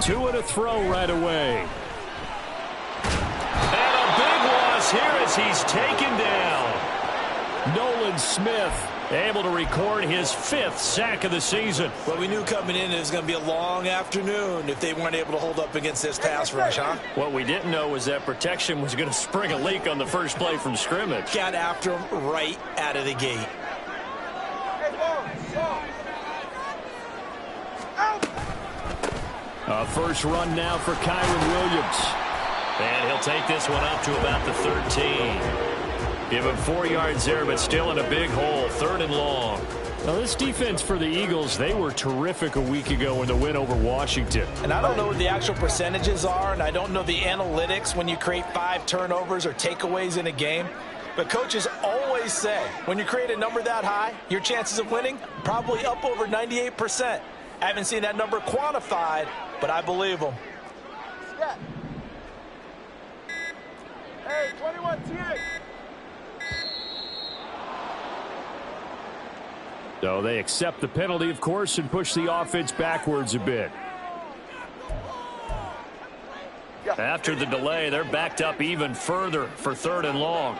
Two to throw right away. And a big loss here as he's taken down. Nolan Smith able to record his 5th sack of the season. Well, we knew coming in it was going to be a long afternoon if they weren't able to hold up against this pass rush, huh? What we didn't know was that protection was going to spring a leak on the first play from scrimmage. Got after him right out of the gate. A first run now for Kyren Williams. And he'll take this one up to about the 13. Give him 4 yards there, but still in a big hole. 3rd and long. Now, this defense for the Eagles, they were terrific a week ago in the win over Washington. And I don't know what the actual percentages are, and I don't know the analytics when you create 5 turnovers or takeaways in a game. But coaches always say, when you create a number that high, your chances of winning probably up over 98%. I haven't seen that number quantified, but I believe them. Yeah. Hey, 21 TA. So they accept the penalty, of course, and push the offense backwards a bit. After the delay, they're backed up even further for 3rd and long.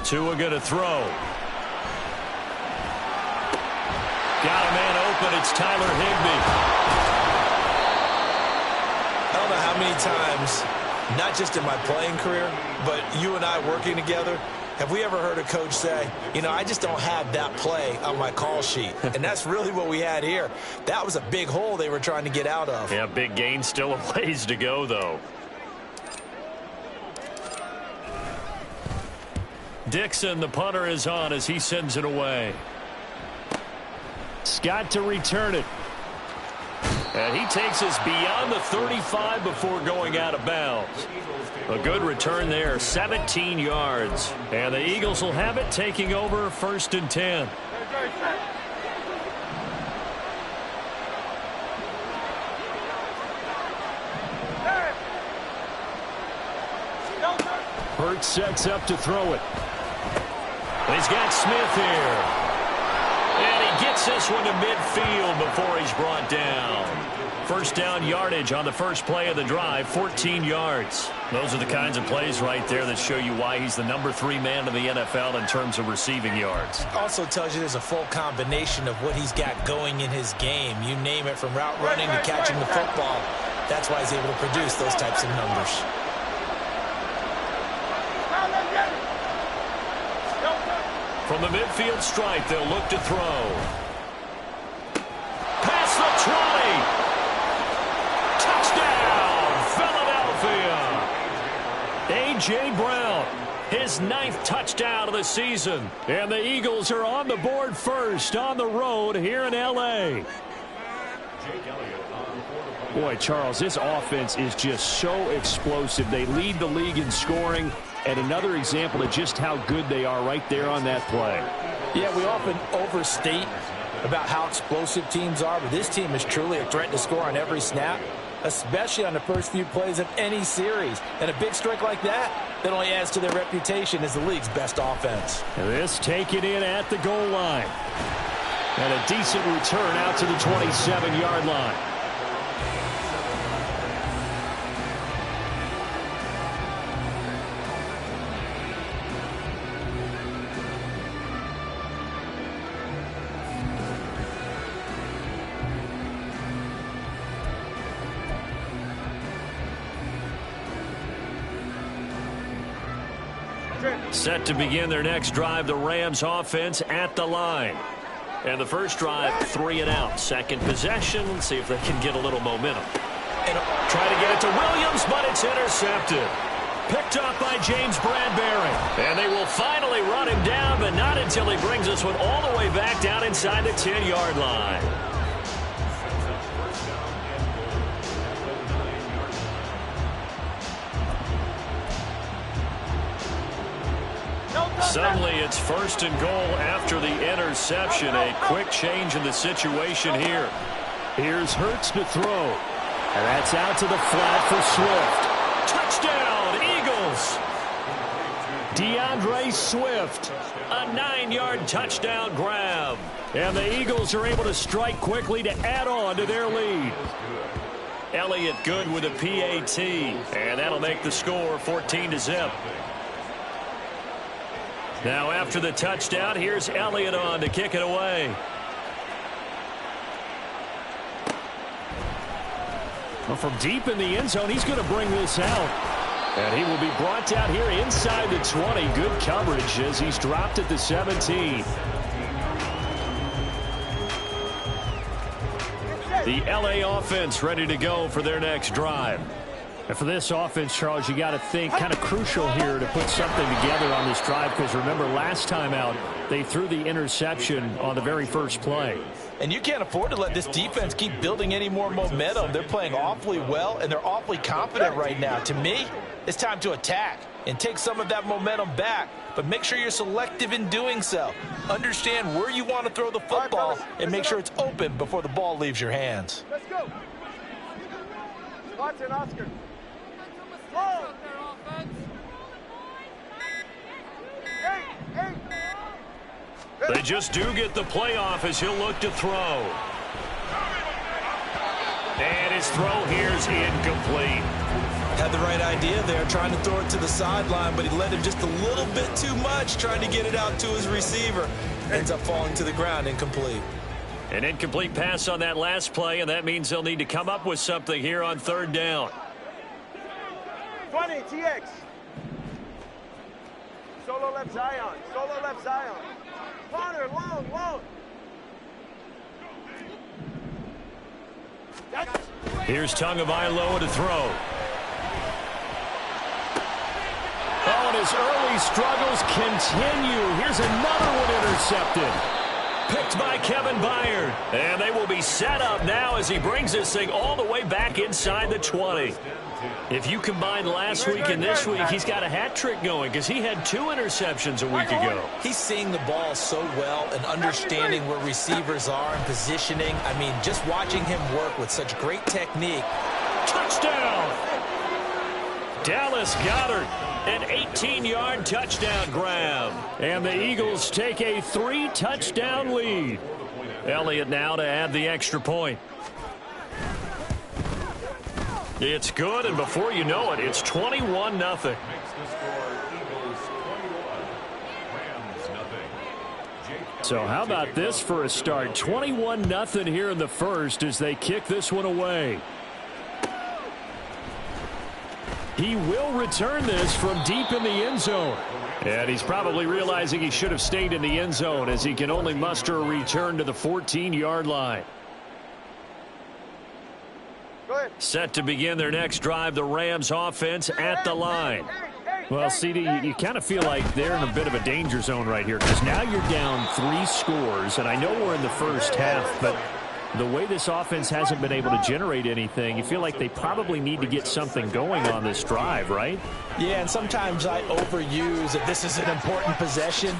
Tua going to throw. Got a man open. It's Tyler Higbee. I don't know how many times, not just in my playing career, but you and I working together, have we ever heard a coach say, you know, I just don't have that play on my call sheet. And that's really what we had here. That was a big hole they were trying to get out of. Yeah, big gain, still a ways to go, though. Dixon, the punter, is on as he sends it away. Scott to return it. And he takes us beyond the 35 before going out of bounds. A good return there, 17 yards. And the Eagles will have it, taking over 1st and 10. Hurts sets up to throw it. And he's got Smith here. And he gets this one to midfield before he's brought down. 1st down yardage on the first play of the drive, 14 yards. Those are the kinds of plays right there that show you why he's the number 3 man in the NFL in terms of receiving yards. Also tells you there's a full combination of what he's got going in his game. You name it, from route running to catching the football. That's why he's able to produce those types of numbers. From the midfield stripe, they'll look to throw. Past the 20. A.J. Brown, his 9th touchdown of the season. And the Eagles are on the board first on the road here in L.A. Boy, Charles, this offense is just so explosive. They lead the league in scoring, and another example of just how good they are right there on that play. Yeah, we often overstate about how explosive teams are, but this team is truly a threat to score on every snap, especially on the first few plays of any series. And a big strike like that only adds to their reputation as the league's best offense. And this taken in at the goal line. And a decent return out to the 27-yard line. Set to begin their next drive, the Rams offense at the line. And the first drive, 3 and out. Second possession. Let's see if they can get a little momentum. And try to get it to Williams, but it's intercepted. Picked up by James Bradbury. And they will finally run him down, but not until he brings this one all the way back down inside the 10-yard line. Suddenly it's 1st and goal after the interception. A quick change in the situation here. Here's Hurts to throw. And that's out to the flat for Swift. Touchdown, Eagles! DeAndre Swift. A 9-yard touchdown grab. And the Eagles are able to strike quickly to add on to their lead. Elliott Good with a PAT. And that'll make the score 14-0. Now after the touchdown, here's Elliott on to kick it away. Well, from deep in the end zone, he's going to bring this out. And he will be brought out here inside the 20. Good coverage as he's dropped at the 17. The LA offense ready to go for their next drive. And for this offense, Charles, you got to think kind of crucial here to put something together on this drive, because remember last time out they threw the interception on the very first play. And you can't afford to let this defense keep building any more momentum. They're playing awfully well, and they're awfully confident right now. To me, it's time to attack and take some of that momentum back, but make sure you're selective in doing so. Understand where you want to throw the football and make sure it's open before the ball leaves your hands. Let's go. Watson, Oscar. They just do get the playoff as he'll look to throw. And his throw here's incomplete. Had the right idea there, trying to throw it to the sideline, but he led him just a little bit too much, trying to get it out to his receiver. Ends up falling to the ground, incomplete. An incomplete pass on that last play, and that means they'll need to come up with something here on third down. 20, TX. Solo left Zion. Solo left Zion. Connor, long. Here's Tagovailoa to throw. Oh, and his early struggles continue. Here's another one intercepted. Picked by Kevin Byard. And they will be set up now as he brings this thing all the way back inside the 20. If you combine last week and this week, he's got a hat trick going because he had 2 interceptions a week ago. He's seeing the ball so well and understanding where receivers are and positioning. I mean, just watching him work with such great technique. Touchdown! Dallas Goedert, an 18-yard touchdown grab. And the Eagles take a 3-touchdown lead. Elliott now to add the extra point. It's good, and before you know it, it's 21-0. So how about this for a start? 21-0 here in the first as they kick this one away. He will return this from deep in the end zone. And he's probably realizing he should have stayed in the end zone as he can only muster a return to the 14-yard line. Set to begin their next drive, the Rams offense at the line. Well, CD, you kind of feel like they're in a bit of a danger zone right here because now you're down 3 scores, and I know we're in the first half, but the way this offense hasn't been able to generate anything, you feel like they probably need to get something going on this drive, right? Yeah, and sometimes I overuse that this is an important possession.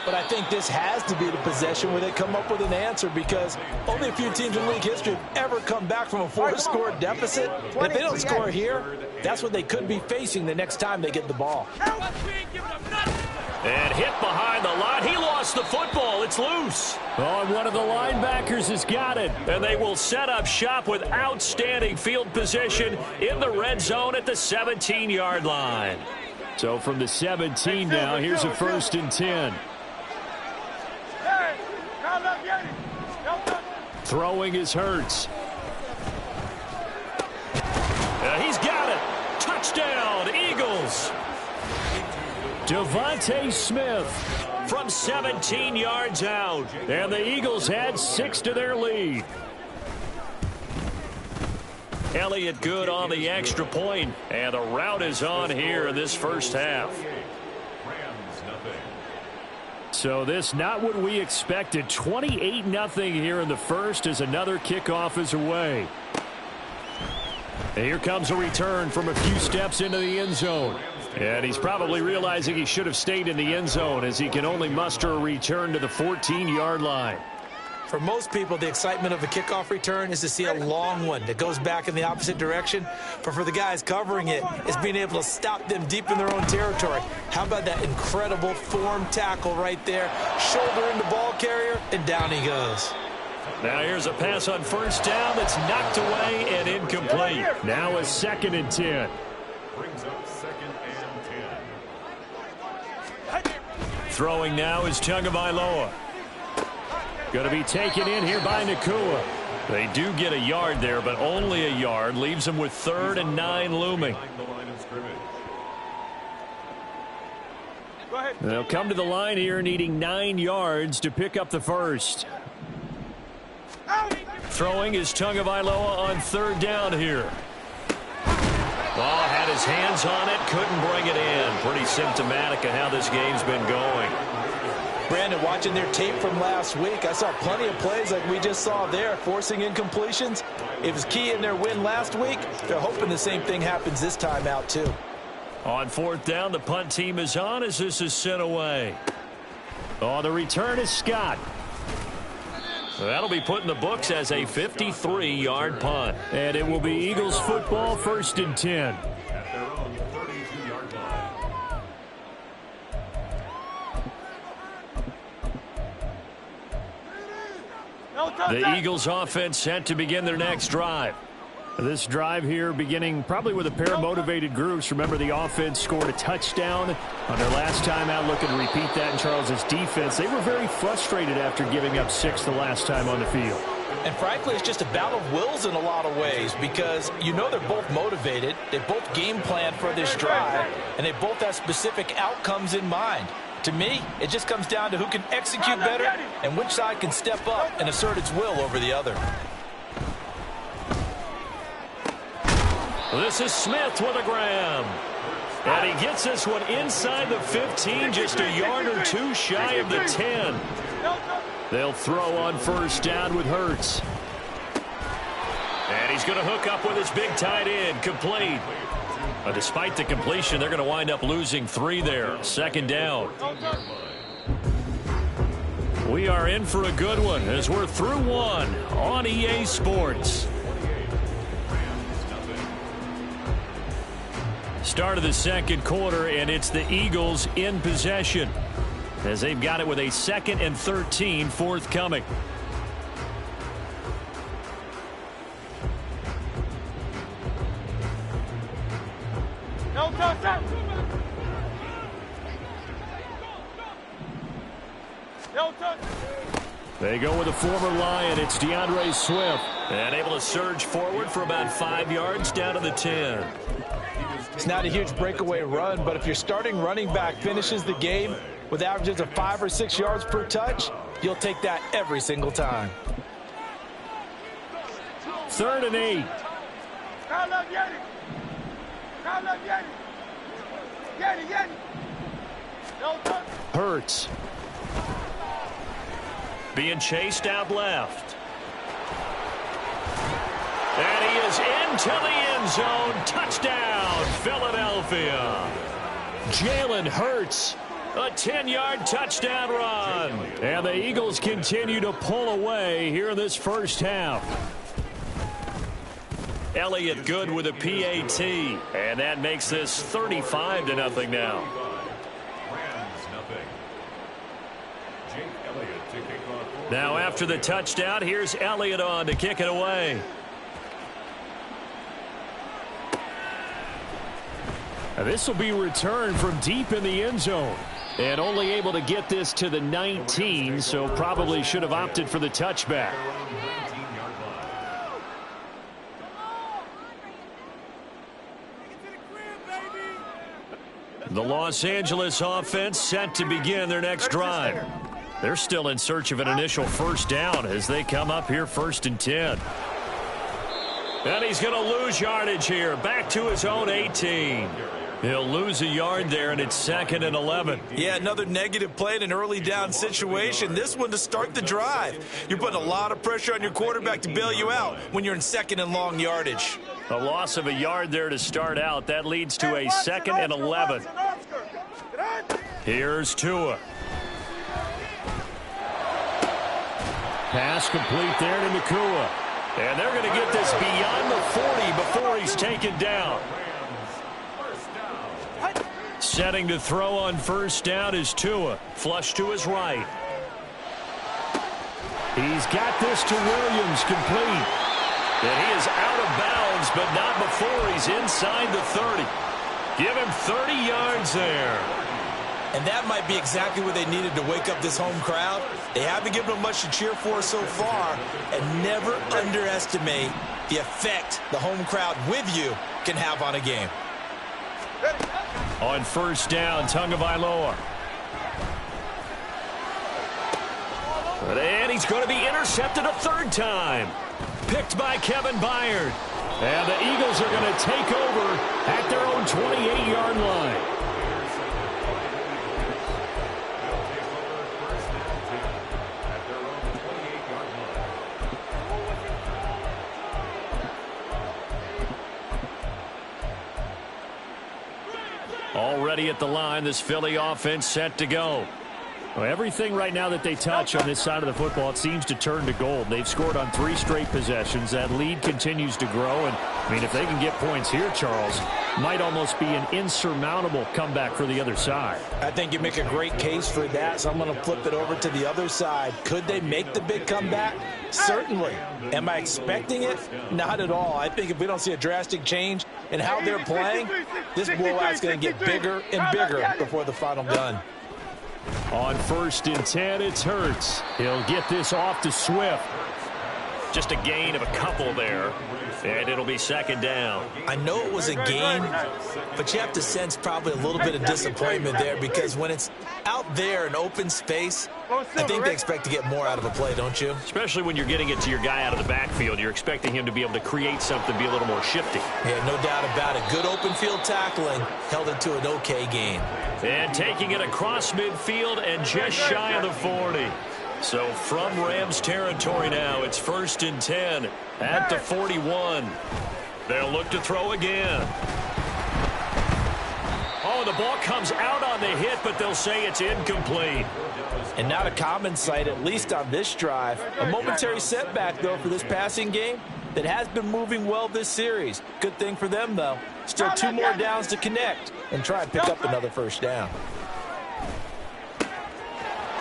But I think this has to be the possession where they come up with an answer because only a few teams in league history have ever come back from a 4-score deficit. And if they don't score here, that's what they could be facing the next time they get the ball. And hit behind the line. He lost the football. It's loose. Oh, and one of the linebackers has got it. And they will set up shop with outstanding field position in the red zone at the 17-yard line. So from the 17 now, here's a 1st and 10. Throwing is Hurts. He's got it. Touchdown, Eagles. Devontae Smith from 17 yards out. And the Eagles add 6 to their lead. Elliott Good on the extra point. And the route is on here in this first half. So this not what we expected. 28-0 here in the first as another kickoff is away. And here comes a return from a few steps into the end zone. And he's probably realizing he should have stayed in the end zone as he can only muster a return to the 14-yard line. For most people, the excitement of a kickoff return is to see a long one that goes back in the opposite direction. But for the guys covering it, it's being able to stop them deep in their own territory. How about that incredible form tackle right there? Shoulder in the ball carrier, and down he goes. Now here's a pass on first down that's knocked away and incomplete. Now a 2nd and 10. Brings up 2nd and 10. Throwing now is Tagovailoa. Going to be taken in here by Nacua. They do get a yard there, but only a yard. Leaves them with 3rd and 9 looming. They'll come to the line here needing 9 yards to pick up the first. Throwing is Tagovailoa on 3rd down here. Ball had his hands on it, couldn't bring it in. Pretty symptomatic of how this game's been going. Brandon, watching their tape from last week, I saw plenty of plays like we just saw there, forcing incompletions. It was key in their win last week. They're hoping the same thing happens this time out, too. On 4th down, the punt team is on as this is sent away. On the return is Scott. That'll be put in the books as a 53-yard punt. And it will be Eagles football, 1st and 10. At their own 32-yard line. The Eagles offense set to begin their next drive. This drive here beginning probably with a pair of motivated groups. Remember, the offense scored a touchdown on their last time out. Looking to repeat that in Charles' defense. They were very frustrated after giving up 6 the last time on the field. And frankly, it's just a battle of wills in a lot of ways because you know they're both motivated. They both game plan for this drive, and they both have specific outcomes in mind. To me, it just comes down to who can execute better and which side can step up and assert its will over the other. This is Smith with a grab. And he gets this one inside the 15, just a yard or 2 shy of the 10. They'll throw on 1st down with Hurts. And he's going to hook up with his big tight end, complete. But despite the completion, they're going to wind up losing 3 there. 2nd down. We are in for a good one as we're through 1 on EA Sports. Start of the 2nd quarter, and it's the Eagles in possession as they've got it with a 2nd and 13 forthcoming. No touchdown. No touchdown. They go with a former Lion. It's DeAndre Swift. And able to surge forward for about 5 yards down to the 10. It's not a huge breakaway run, but if your starting running back finishes the game with averages of 5 or 6 yards per touch, you'll take that every single time. 3rd and 8. Hurts. Being chased out left. And he is into the end zone. Touchdown, Philadelphia. Jalen Hurts, a 10-yard touchdown run. And the Eagles continue to pull away here in this first half. Elliott good with a PAT. And that makes this 35-0 now. Now after the touchdown, here's Elliott on to kick it away. This will be returned from deep in the end zone. And only able to get this to the 19, so probably should have opted for the touchback. The Los Angeles offense set to begin their next drive. They're still in search of an initial 1st down as they come up here 1st and 10. And he's going to lose yardage here. Back to his own 18. He'll lose a yard there, and it's 2nd and 11. Yeah, another negative play in an early down situation. This one to start the drive. You're putting a lot of pressure on your quarterback to bail you out when you're in 2nd and long yardage. A loss of a yard there to start out. That leads to a 2nd and 11. Here's Tua. Pass complete there to Nacua. And they're going to get this beyond the 40 before he's taken down. Setting to throw on first down is Tua. Flush to his right. He's got this to Williams, complete. And he is out of bounds, but not before he's inside the 30. Give him 30 yards there. And that might be exactly what they needed to wake up this home crowd. They haven't given them much to cheer for so far, and never underestimate the effect the home crowd with you can have on a game. On first down, Tagovailoa. And he's going to be intercepted a third time. Picked by Kevin Byard. And the Eagles are going to take over at their own 28-yard line. Already at the line, this Philly offense set to go. Well, everything right now that they touch on this side of the football, it seems to turn to gold. They've scored on 3 straight possessions. That lead continues to grow. And, I mean, if they can get points here, Charles, might almost be an insurmountable comeback for the other side. I think you make a great case for that, so I'm going to flip it over to the other side. Could they make the big comeback? Certainly. Am I expecting it? Not at all. I think if we don't see a drastic change in how they're playing, this blowout's going to get bigger and bigger before the final gun. On first and 10, it's Hurts. He'll get this off to Swift. Just a gain of a couple there, and it'll be second down. I know it was a gain, but you have to sense probably a little bit of disappointment there, because when it's out there in open space, I think they expect to get more out of a play, don't you? Especially when you're getting it to your guy out of the backfield. You're expecting him to be able to create something, be a little more shifty. Yeah, no doubt about it. Good open field tackling held it to an okay gain. And taking it across midfield and just shy of the 40. So from Rams territory now, it's first and 10 at the 41. They'll look to throw again. Oh, the ball comes out on the hit, but they'll say it's incomplete. And not a common sight, at least on this drive. A momentary setback, though, for this passing game that has been moving well this series. Good thing for them, though. Still 2 more downs to connect and try and pick up another first down.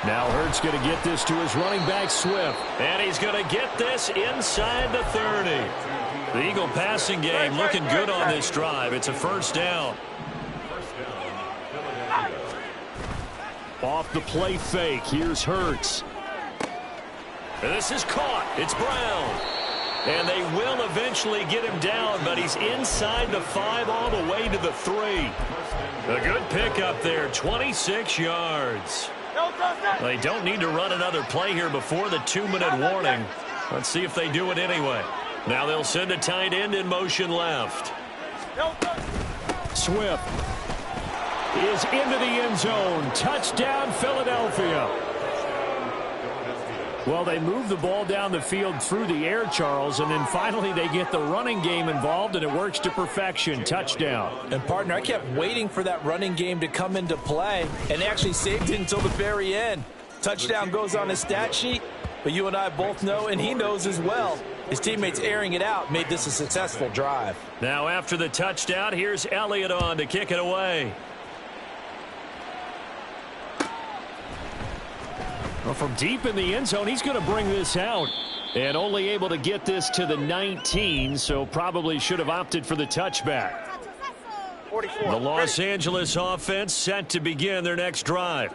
Now Hurts going to get this to his running back, Swift. And he's going to get this inside the 30. The Eagle passing game looking good on this drive. It's a first down. Off the play fake, here's Hurts. And this is caught. It's Brown. And they will eventually get him down, but he's inside the 5 all the way to the 3. A good pickup there, 26 yards. They don't need to run another play here before the 2-minute warning. Let's see if they do it anyway. Now they'll send a tight end in motion left. Swift is into the end zone. Touchdown, Philadelphia. Well, they move the ball down the field through the air, Charles, and then finally they get the running game involved, and it works to perfection. Touchdown. And, partner, I kept waiting for that running game to come into play and actually saved it until the very end. Touchdown goes on his stat sheet, but you and I both know, and he knows as well, his teammates airing it out made this a successful drive. Now after the touchdown, here's Elliott on to kick it away. Well, from deep in the end zone, he's going to bring this out. And only able to get this to the 19, so probably should have opted for the touchback. 44. The Los Angeles offense set to begin their next drive.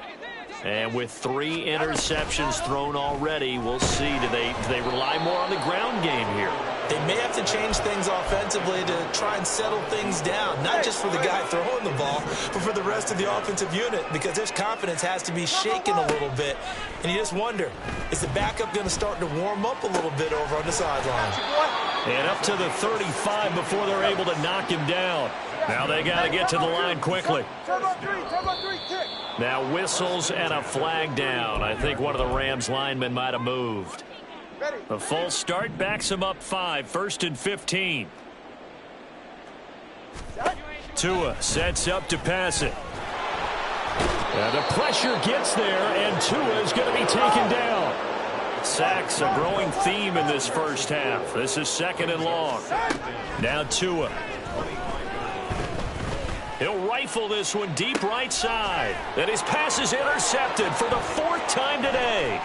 And with 3 interceptions thrown already, we'll see. Do they rely more on the ground game here? They may have to change things offensively to try and settle things down, not just for the guy throwing the ball, but for the rest of the offensive unit, because their confidence has to be shaken a little bit. And you just wonder, is the backup going to start to warm up a little bit over on the sidelines? And up to the 35 before they're able to knock him down. Now they got to get to the line quickly. Turbo 3, kick. Now whistles and a flag down. I think one of the Rams linemen might have moved. A full start backs him up 5, first and 15. Tua sets up to pass it. And the pressure gets there, and Tua is going to be taken down. Sacks, a growing theme in this first half. This is 2nd and long. Now Tua. He'll rifle this one deep right side. And his pass is intercepted for the 4th time today.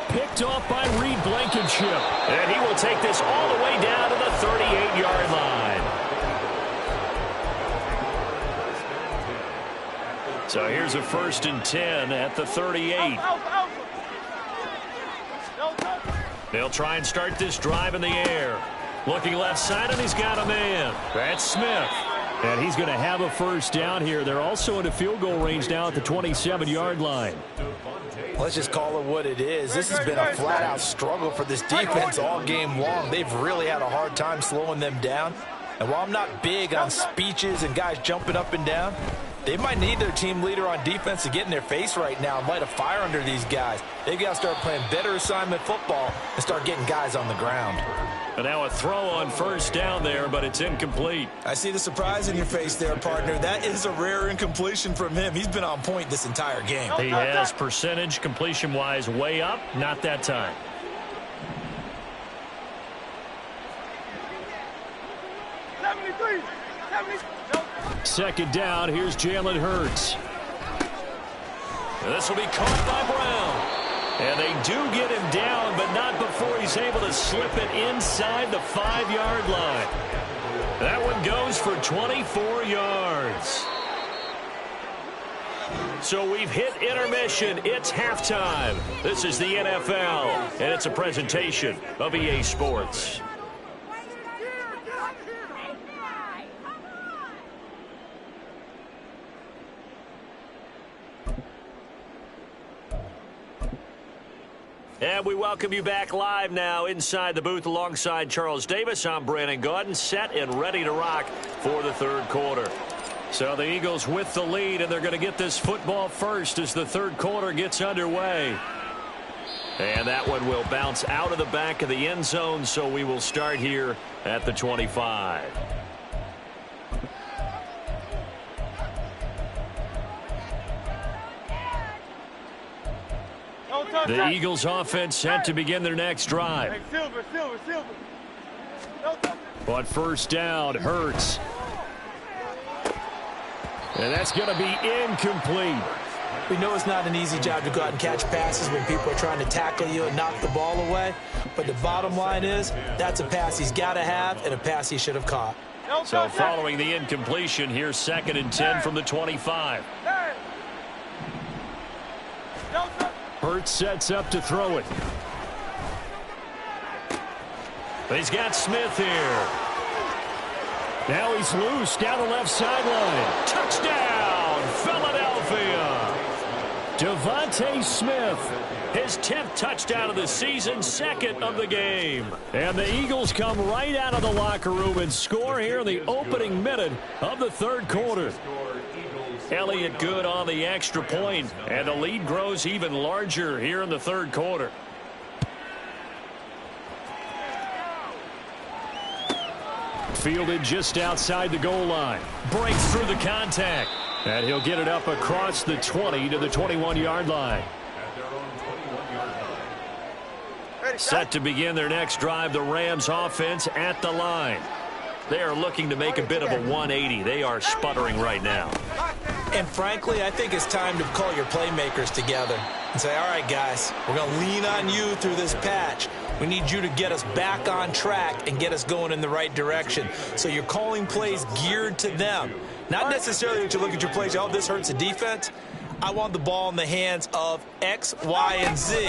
Picked off by Reed Blankenship. And he will take this all the way down to the 38-yard line. So here's a 1st and 10 at the 38. They'll try and start this drive in the air. Looking left side, and he's got a man. That's Smith. And he's going to have a 1st down here. They're also into field goal range now at the 27-yard line. Let's just call it what it is. This has been a flat-out struggle for this defense all game long. They've really had a hard time slowing them down. And while I'm not big on speeches and guys jumping up and down, they might need their team leader on defense to get in their face right now and light a fire under these guys. They've got to start playing better assignment football and start getting guys on the ground. And now a throw on 1st down there, but it's incomplete. I see the surprise in your face there, partner. That is a rare incompletion from him. He's been on point this entire game. He has percentage completion-wise way up. Not that time. Second down, here's Jalen Hurts. And this will be caught by Brown. And they do get him down, but not before he's able to slip it inside the 5-yard line. That one goes for 24 yards. So we've hit intermission. It's halftime. This is the NFL, and it's a presentation of EA Sports. And we welcome you back live now inside the booth alongside Charles Davis. I'm Brandon Gaudin, set and ready to rock for the 3rd quarter. So the Eagles with the lead, and they're going to get this football first as the 3rd quarter gets underway. And that one will bounce out of the back of the end zone, so we will start here at the 25. The Eagles offense set to begin their next drive. But 1st down, Hurts. And that's going to be incomplete. We know it's not an easy job to go out and catch passes when people are trying to tackle you and knock the ball away. But the bottom line is that's a pass he's got to have and a pass he should have caught. So following the incompletion, here's 2nd and 10 from the 25. Hurts sets up to throw it. He's got Smith here. Now he's loose down the left sideline. Touchdown, Philadelphia. Devontae Smith, his 10th touchdown of the season, 2nd of the game. And the Eagles come right out of the locker room and score here in the opening minute of the 3rd quarter. Elliott good on the extra point, and the lead grows even larger here in the 3rd quarter. Fielded just outside the goal line. Breaks through the contact. And he'll get it up across the 20 to the 21-yard line. Set to begin their next drive, the Rams offense at the line. They are looking to make a bit of a 180. They are sputtering right now. And frankly, I think it's time to call your playmakers together and say, all right, guys, we're going to lean on you through this patch. We need you to get us back on track and get us going in the right direction. So you're calling plays geared to them. Not necessarily that you look at your plays, oh, this hurts the defense. I want the ball in the hands of X, Y, and Z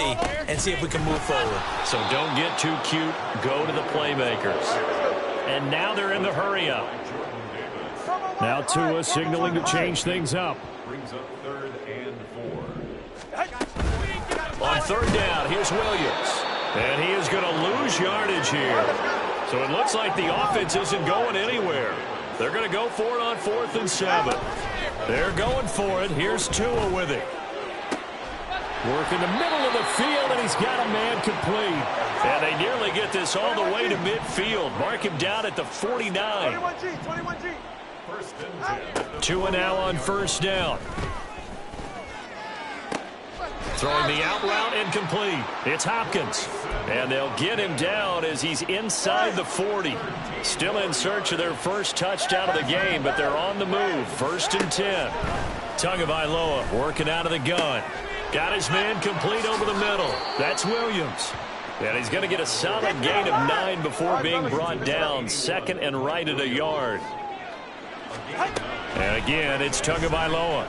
and see if we can move forward. So don't get too cute. Go to the playmakers. And now they're in the hurry-up. Now Tua signaling to change things up. Brings up 3rd and 4. On 3rd down, here's Williams. And he is going to lose yardage here. So it looks like the offense isn't going anywhere. They're going to go for it on 4th and 7. They're going for it. Here's Tua with it. Work in the middle of the field, and he's got a man complete. And they nearly get this all the way to midfield. Mark him down at the 49. 21G. First and 10. Tua now on 1st down. Throwing the out route incomplete. It's Hopkins. And they'll get him down as he's inside the 40. Still in search of their first touchdown of the game, but they're on the move. 1st and 10. Tagovailoa working out of the gun. Got his man complete over the middle. That's Williams. And he's going to get a solid gain of 9 before being brought down. 2nd and right at a yard. And again, it's Tagovailoa.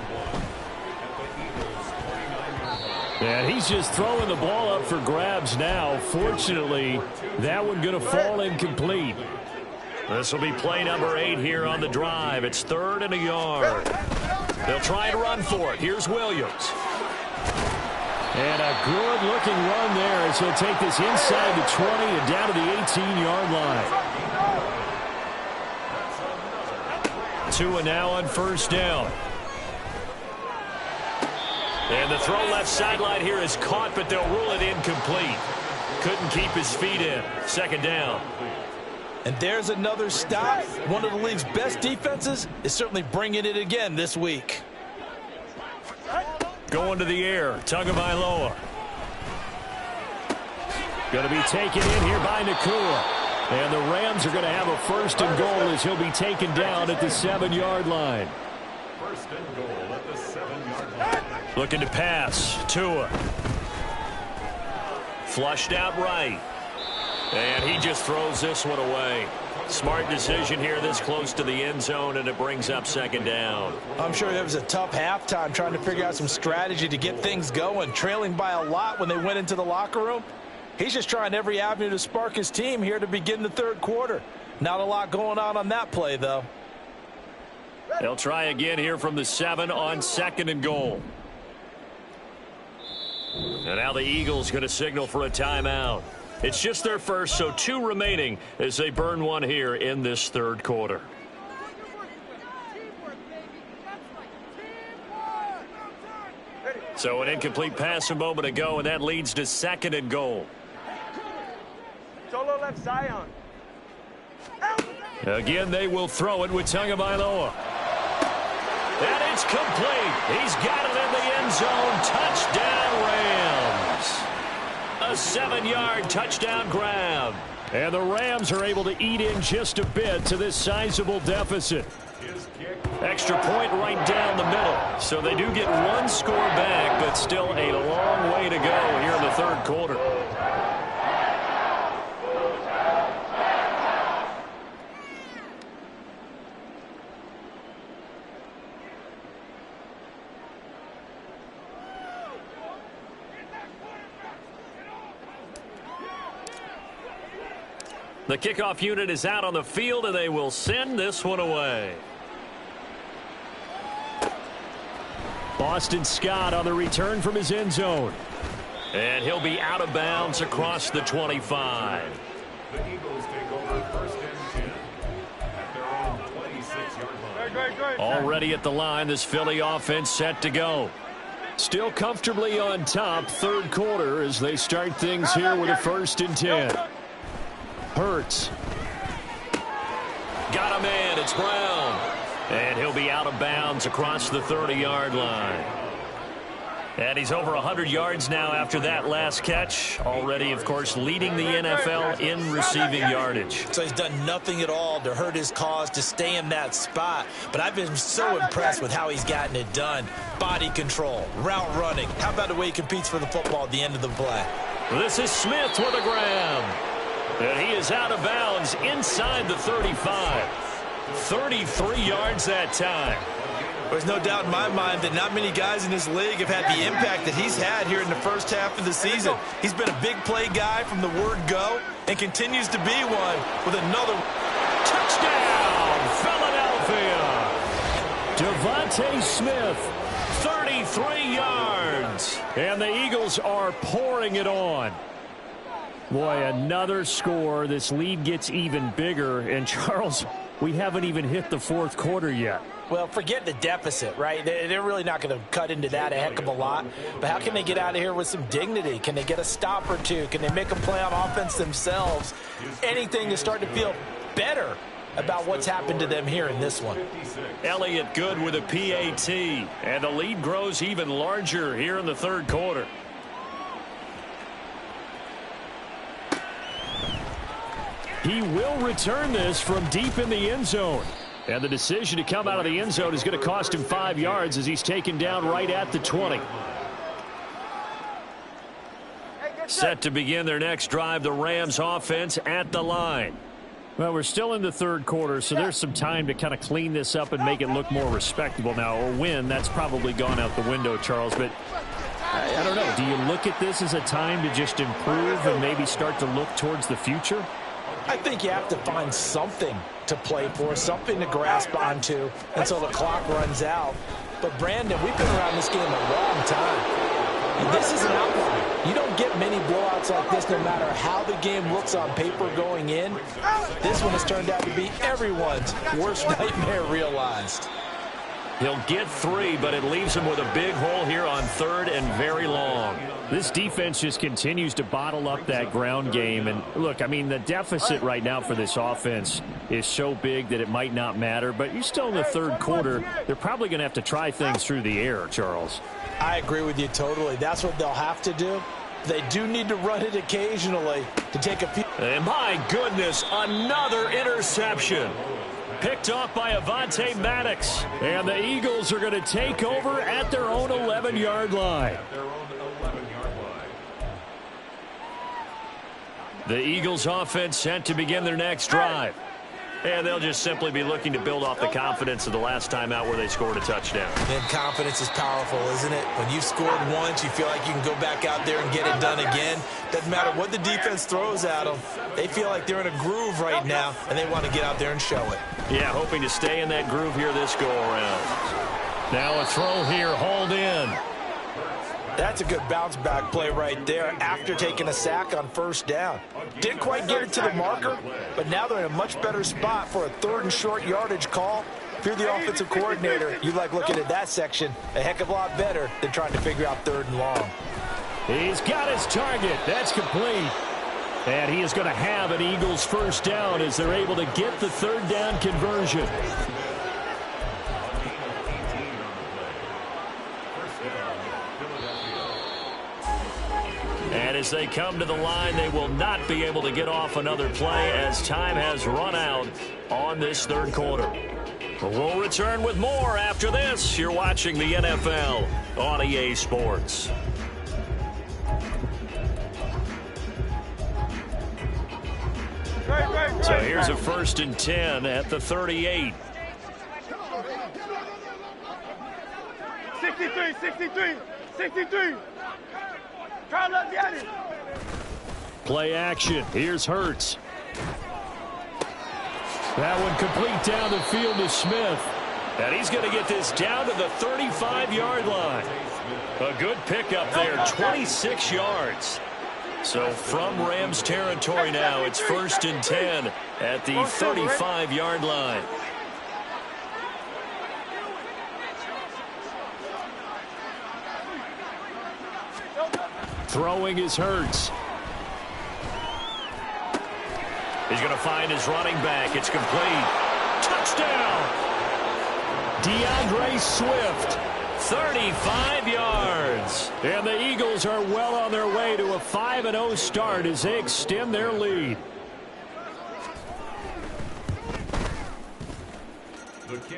And he's just throwing the ball up for grabs now. Fortunately, that one going to fall incomplete. This will be play number 8 here on the drive. It's 3rd and a yard. They'll try and run for it. Here's Williams. And a good-looking run there as he'll take this inside the 20 and down to the 18-yard line. Tua now on 1st down. And the throw left sideline here is caught, but they'll rule it incomplete. Couldn't keep his feet in. 2nd down. And there's another stop. One of the league's best defenses is certainly bringing it again this week. Going to the air, Tagovailoa. Going to be taken in here by Nakua. And the Rams are going to have a 1st and goal as he'll be taken down at the 7-yard line. 1st and goal at the 7-yard line. Looking to pass. Tua. Flushed out right. And he just throws this one away. Smart decision here this close to the end zone, and it brings up 2nd down. I'm sure it was a tough halftime trying to figure out some strategy to get things going, trailing by a lot when they went into the locker room. He's just trying every avenue to spark his team here to begin the 3rd quarter. Not a lot going on that play, though. They'll try again here from the 7 on 2nd and goal. And now the Eagles going to signal for a timeout. It's just their first, so 2 remaining as they burn one here in this 3rd quarter. So an incomplete pass a moment ago, and that leads to 2nd and goal. Solo left Zion. Again, they will throw it with Tagovailoa. And it's complete. He's got it in the end zone. Touchdown, Rams. A 7-yard touchdown grab. And the Rams are able to eat in just a bit to this sizable deficit. Extra point right down the middle. So they do get 1 score back, but still a long way to go here in the 3rd quarter. The kickoff unit is out on the field, and they will send this one away. Boston Scott on the return from his end zone. And he'll be out of bounds across the 25. The Eagles take over 1st and 10 at their own 26-yard line. Already at the line, this Philly offense set to go. Still comfortably on top, 3rd quarter as they start things here with a 1st and 10. Hurts. Got a man. It's Brown. And he'll be out of bounds across the 30-yard line. And he's over 100 yards now after that last catch. Already, of course, leading the NFL in receiving yardage. So he's done nothing at all to hurt his cause to stay in that spot. But I've been so impressed with how he's gotten it done. Body control, route running. How about the way he competes for the football at the end of the play? This is Smith with a grab. And he is out of bounds inside the 35. 33 yards that time. There's no doubt in my mind that not many guys in this league have had the impact that he's had here in the first half of the season. He's been a big play guy from the word go and continues to be one with another touchdown, Philadelphia. Devontae Smith, 33 yards. And the Eagles are pouring it on. Boy, another score. This lead gets even bigger. And, Charles, we haven't even hit the 4th quarter yet. Well, forget the deficit, right? They're really not going to cut into that a heck of a lot. But how can they get out of here with some dignity? Can they get a stop or two? Can they make a play on offense themselves? Anything to start to feel better about what's happened to them here in this one. Elliott Good with a PAT, and the lead grows even larger here in the third quarter. He will return this from deep in the end zone. And the decision to come out of the end zone is going to cost him 5 yards as he's taken down right at the 20. Set to begin their next drive, the Rams offense at the line. Well, we're still in the third quarter, so there's some time to kind of clean this up and make it look more respectable now. Or win, that's probably gone out the window, Charles. But I don't know. Do you look at this as a time to just improve and maybe start to look towards the future? I think you have to find something to play for, something to grasp onto until the clock runs out. But, Brandon, we've been around this game a long time. This is an outlier. You don't get many blowouts like this no matter how the game looks on paper going in. This one has turned out to be everyone's worst nightmare realized. He'll get 3, but it leaves him with a big hole here on third and very long. This defense just continues to bottle up that ground game. And, look, I mean, the deficit right now for this offense is so big that it might not matter. But you're still in the third quarter. They're probably going to have to try things through the air, Charles. I agree with you totally. That's what they'll have to do. They do need to run it occasionally to take a few. And, my goodness, another interception. Picked off by Avonte Maddox. And the Eagles are going to take over at their own 11-yard line. The Eagles offense set to begin their next drive. And they'll just simply be looking to build off the confidence of the last time out where they scored a touchdown. And confidence is powerful, isn't it? When you've scored once, you feel like you can go back out there and get it done again. Doesn't matter what the defense throws at them. They feel like they're in a groove right now, and they want to get out there and show it. Yeah, hoping to stay in that groove here this go-around. Now a throw here, hauled in. That's a good bounce-back play right there after taking a sack on first down. Didn't quite get it to the marker, but now they're in a much better spot for a third and short yardage call. If you're the offensive coordinator, you like looking at that section a heck of a lot better than trying to figure out third and long. He's got his target. That's complete. And he is going to have an Eagles first down as they're able to get the third down conversion. And as they come to the line, they will not be able to get off another play as time has run out on this third quarter. We'll return with more after this. You're watching the NFL on EA Sports. So here's a 1st and 10 at the 38. 63. Try to let me at it. Play action. Here's Hurts. That one complete down the field to Smith. And he's going to get this down to the 35-yard line. A good pickup there, 26 yards. So from Rams territory now, it's 1st and 10 at the 35-yard line. Throwing is Hurts. He's going to find his running back. It's complete. Touchdown! DeAndre Swift, 35 yards. And the Eagles are well on their way to a 5-0 start as they extend their lead.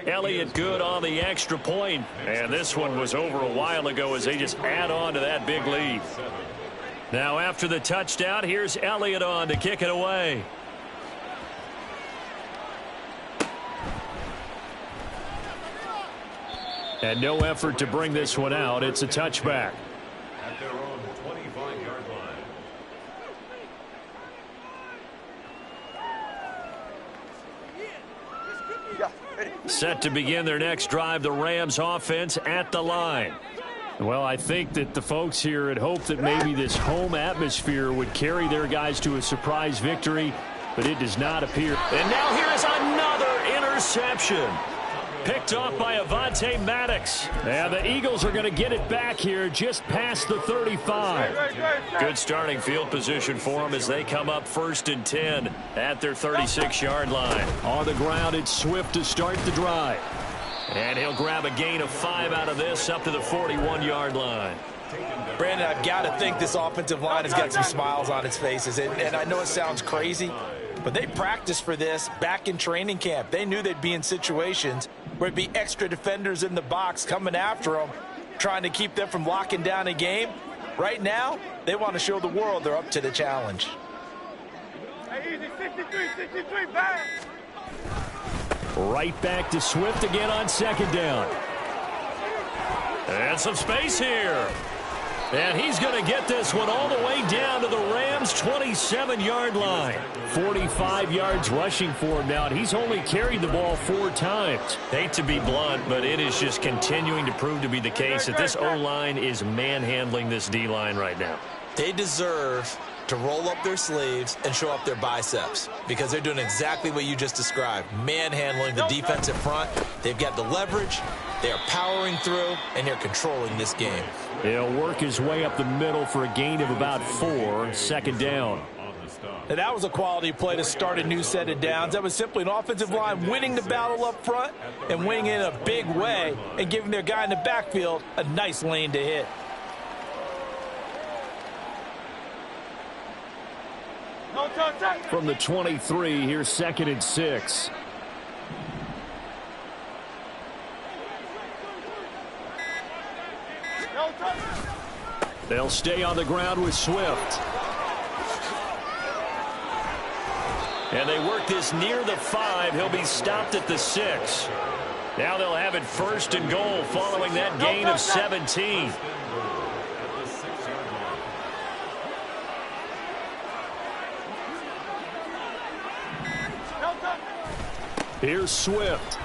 Elliott Good on the extra point. And this one was over a while ago as they just add on to that big lead. Now after the touchdown, here's Elliott on to kick it away. And no effort to bring this one out. It's a touchback. At their own 25-yard line. Set to begin their next drive, the Rams offense at the line. Well, I think that the folks here had hoped that maybe this home atmosphere would carry their guys to a surprise victory, but it does not appear. And now here is another interception. picked off by Avonte Maddox. And the Eagles are going to get it back here just past the 35. Good starting field position for them as they come up 1st and 10 at their 36-yard line. On the ground, it's Swift to start the drive. And he'll grab a gain of 5 out of this up to the 41-yard line. Brandon, I've got to think this offensive line has got some smiles on its faces. And I know it sounds crazy, but they practiced for this back in training camp. They knew they'd be in situations where it'd be extra defenders in the box coming after them, trying to keep them from locking down a game. Right now, they want to show the world they're up to the challenge. Hey, easy, 63, back. Right back to Swift again on 2nd down. And some space here. And he's going to get this one all the way down to the Rams' 27-yard line. 45 yards rushing for him now, and he's only carried the ball 4 times. Hate to be blunt, but it is just continuing to prove to be the case that this O-line is manhandling this D-line right now. They deserve to roll up their sleeves and show up their biceps because they're doing exactly what you just described, manhandling the defensive front. They've got the leverage, they're powering through, and they're controlling this game. He'll work his way up the middle for a gain of about 4, 2nd down. And that was a quality play to start a new set of downs. That was simply an offensive line winning the battle up front and winning in a big way and giving their guy in the backfield a nice lane to hit. From the 23, here's 2nd and 6. They'll stay on the ground with Swift. And they work this near the 5. He'll be stopped at the 6. Now they'll have it 1st and goal following that gain of 17. Here's Swift.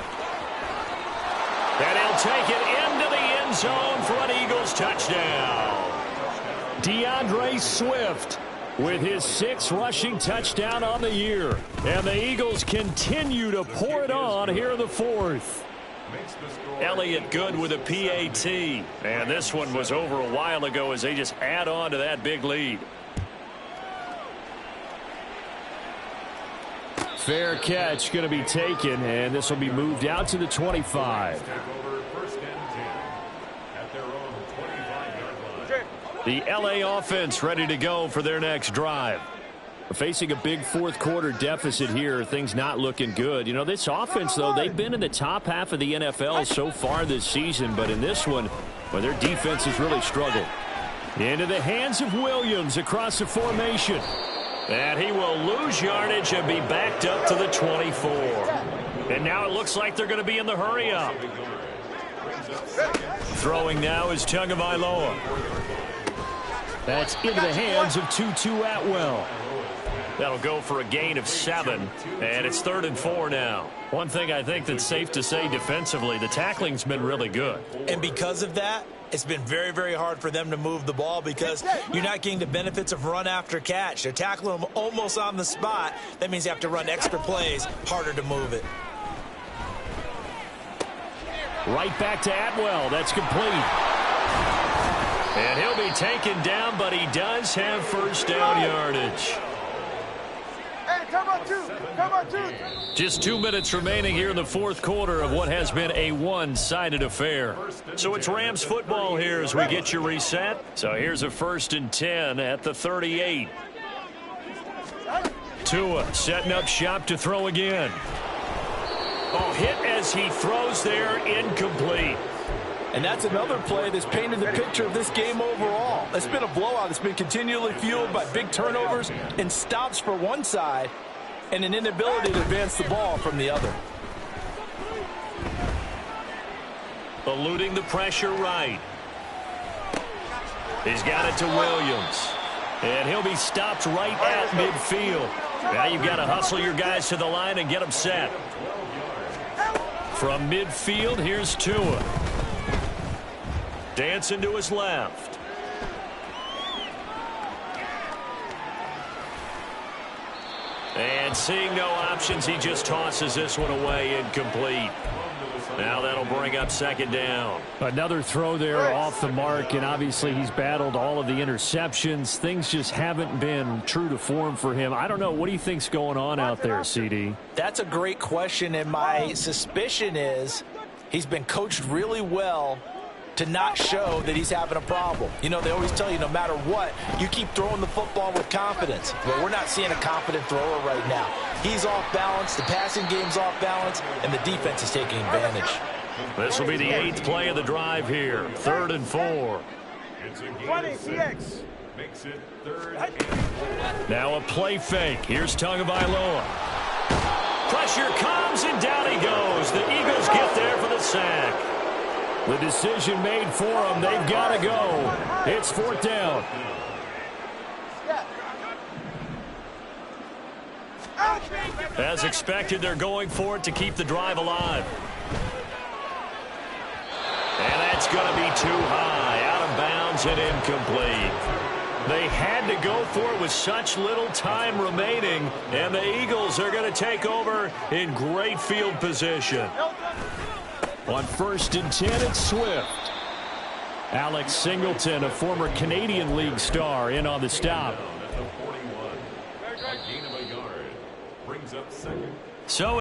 And he'll take it into the end zone for an Eagles touchdown. DeAndre Swift with his 6th rushing touchdown on the year. And the Eagles continue to pour it on here in the 4th. Elliott Good with a PAT. And this one was over a while ago as they just add on to that big lead. Fair catch going to be taken, and this will be moved out to the 25. The LA offense ready to go for their next drive. Facing a big 4th quarter deficit here, things not looking good. You know, this offense, though, they've been in the top half of the NFL so far this season, but in this one, well, their defense has really struggled. Into the hands of Williams across the formation. And he will lose yardage and be backed up to the 24. And now it looks like they're going to be in the hurry-up. Throwing now is Tagovailoa. That's into the hands of Tutu Atwell. That'll go for a gain of 7, and it's 3rd and 4 now. One thing I think that's safe to say defensively, the tackling's been really good. And because of that, it's been very, very hard for them to move the ball because you're not getting the benefits of run after catch. They're tackling them almost on the spot. That means you have to run extra plays, harder to move it. Right back to Atwell. That's complete. And he'll be taken down, but he does have 1st down yardage. Just 2 minutes remaining here in the 4th quarter of what has been a one-sided affair. So it's Rams football here as we get you reset. So here's a 1st and 10 at the 38. Tua setting up shop to throw again. Oh, hit as he throws there, incomplete. And that's another play that's painted the picture of this game overall. It's been a blowout. It's been continually fueled by big turnovers and stops for one side and an inability to advance the ball from the other. Eluding the pressure right. He's got it to Williams. And he'll be stopped right at midfield. Now you've got to hustle your guys to the line and get them set. From midfield, here's Tua. Dancing to his left. And seeing no options, he just tosses this one away, incomplete. Now that'll bring up second down. Another throw there off the mark, and obviously he's battled all of the interceptions. Things just haven't been true to form for him. I don't know. What do you think's going on out there, CD? That's a great question, and my suspicion is he's been coached really well to not show that he's having a problem. You know, they always tell you no matter what, you keep throwing the football with confidence. But we're not seeing a confident thrower right now. He's off balance, the passing game's off balance, and the defense is taking advantage. This will be the 8th play of the drive here. 3rd and 4. It's a 20 CX. Makes it 3rd and 4. Now a play fake. Here's Tagovailoa. Pressure comes, and down he goes. The Eagles get there for the sack. The decision made for them. They've got to go. It's 4th down. As expected, they're going for it to keep the drive alive. And that's going to be too high. Out of bounds and incomplete. They had to go for it with such little time remaining. And the Eagles are going to take over in great field position. On 1st and 10, it's Swift. Alex Singleton, a former Canadian League star, in on the stop. At the 41. A gain of a yard. Brings up second. So